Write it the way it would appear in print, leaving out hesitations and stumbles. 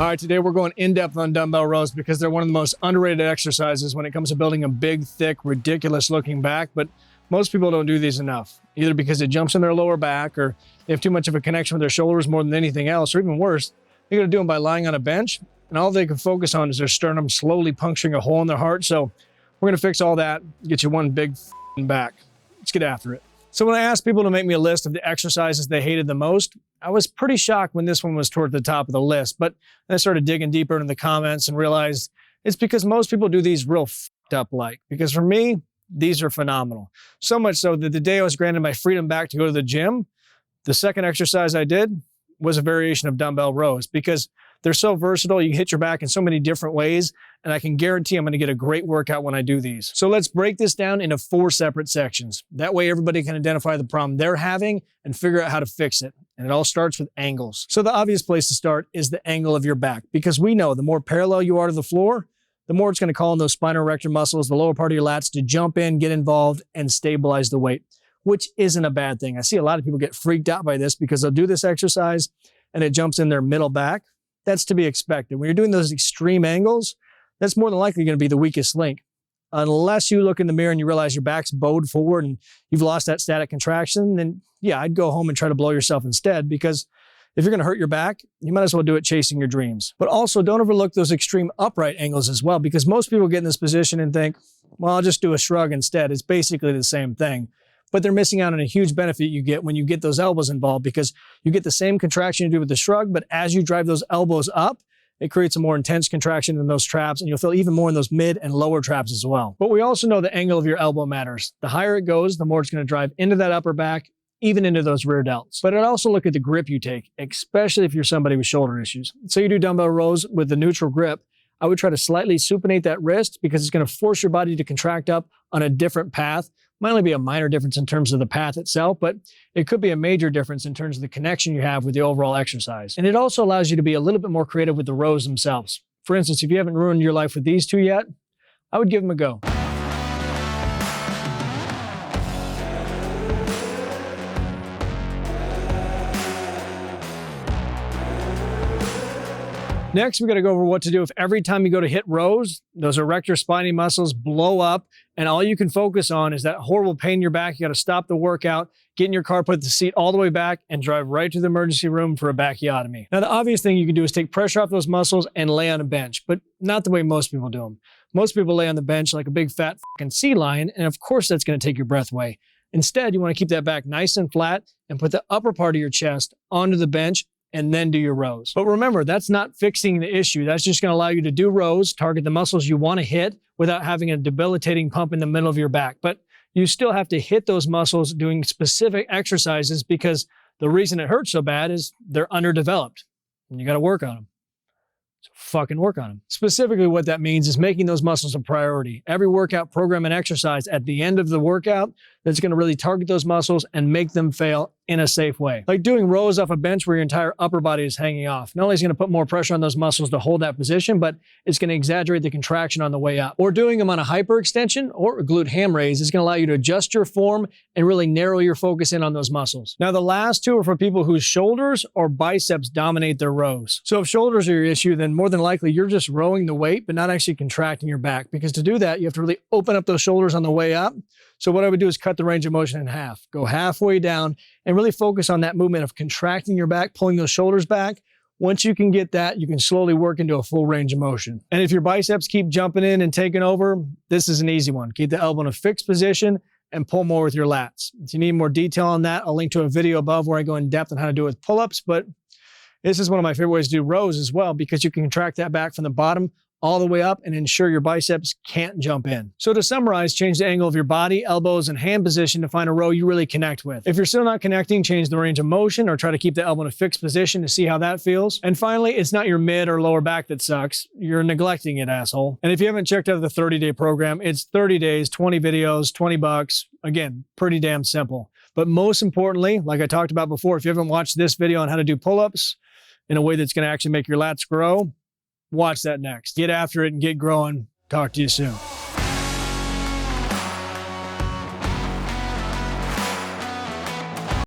All right, today we're going in-depth on dumbbell rows because they're one of the most underrated exercises when it comes to building a big, thick, ridiculous-looking back, but most people don't do these enough, either because it jumps in their lower back or they have too much of a connection with their shoulders more than anything else, or even worse, they're gonna do them by lying on a bench, and all they can focus on is their sternum slowly puncturing a hole in their heart. So we're gonna fix all that, get you one big back. Let's get after it. So when I asked people to make me a list of the exercises they hated the most, I was pretty shocked when this one was toward the top of the list, but then I started digging deeper into the comments and realized it's because most people do these real up like, because for me, these are phenomenal. So much so that the day I was granted my freedom back to go to the gym, the second exercise I did was a variation of dumbbell rows because they're so versatile. You hit your back in so many different ways, and I can guarantee I'm going to get a great workout when I do these. So let's break this down into 4 separate sections. That way everybody can identify the problem they're having and figure out how to fix it. And it all starts with angles. So the obvious place to start is the angle of your back, because we know the more parallel you are to the floor, the more it's going to call on those spinal erector muscles, the lower part of your lats, to jump in, get involved, and stabilize the weight, which isn't a bad thing. I see a lot of people get freaked out by this because they'll do this exercise and it jumps in their middle back. That's to be expected. When you're doing those extreme angles, that's more than likely going to be the weakest link. Unless you look in the mirror and you realize your back's bowed forward and you've lost that static contraction, then yeah, I'd go home and try to blow yourself instead, because if you're going to hurt your back, you might as well do it chasing your dreams. But also don't overlook those extreme upright angles as well, because most people get in this position and think, well, I'll just do a shrug instead. It's basically the same thing. But they're missing out on a huge benefit you get when you get those elbows involved, because you get the same contraction you do with the shrug, but as you drive those elbows up, it creates a more intense contraction in those traps, and you'll feel even more in those mid and lower traps as well. But we also know the angle of your elbow matters. The higher it goes, the more it's going to drive into that upper back, even into those rear delts. But I'd also look at the grip you take, especially if you're somebody with shoulder issues. So you do dumbbell rows with the neutral grip, I would try to slightly supinate that wrist, because it's going to force your body to contract up on a different path. Might only be a minor difference in terms of the path itself, but it could be a major difference in terms of the connection you have with the overall exercise. And it also allows you to be a little bit more creative with the rows themselves. For instance, if you haven't ruined your life with these two yet, I would give them a go. Next, we got to go over what to do if every time you go to hit rows, those erector spinae muscles blow up, and all you can focus on is that horrible pain in your back. You got to stop the workout, get in your car, put the seat all the way back, and drive right to the emergency room for a bacchiotomy. Now, the obvious thing you can do is take pressure off those muscles and lay on a bench, but not the way most people do them. Most people lay on the bench like a big fat fucking sea lion, and of course that's going to take your breath away. Instead, you want to keep that back nice and flat and put the upper part of your chest onto the bench, and then do your rows. But remember, that's not fixing the issue. That's just going to allow you to do rows, target the muscles you want to hit without having a debilitating pump in the middle of your back. But you still have to hit those muscles doing specific exercises, because the reason it hurts so bad is they're underdeveloped and you got to work on them. So fucking work on them. Specifically, what that means is making those muscles a priority. Every workout program and exercise at the end of the workout that's going to really target those muscles and make them fail in a safe way. Like doing rows off a bench where your entire upper body is hanging off. Not only is it going to put more pressure on those muscles to hold that position, but it's going to exaggerate the contraction on the way up. Or doing them on a hyperextension or a glute ham raise is going to allow you to adjust your form and really narrow your focus in on those muscles. Now, the last two are for people whose shoulders or biceps dominate their rows. So if shoulders are your issue, then more than likely you're just rowing the weight, but not actually contracting your back. Because to do that, you have to really open up those shoulders on the way up. So what I would do is cut the range of motion in half, go halfway down, and really focus on that movement of contracting your back, pulling those shoulders back. Once you can get that, you can slowly work into a full range of motion. And if your biceps keep jumping in and taking over, this is an easy one. Keep the elbow in a fixed position and pull more with your lats. If you need more detail on that, I'll link to a video above where I go in depth on how to do it with pull-ups, but this is one of my favorite ways to do rows as well, because you can contract that back from the bottom all the way up and ensure your biceps can't jump in. So to summarize, change the angle of your body, elbows, and hand position to find a row you really connect with. If you're still not connecting, change the range of motion or try to keep the elbow in a fixed position to see how that feels. And finally, it's not your mid or lower back that sucks. You're neglecting it, asshole. And if you haven't checked out the 30-day program, it's 30 days, 20 videos, $20. Again, pretty damn simple. But most importantly, like I talked about before, if you haven't watched this video on how to do pull-ups in a way that's going to actually make your lats grow, watch that next. Get after it and get growing. Talk to you soon.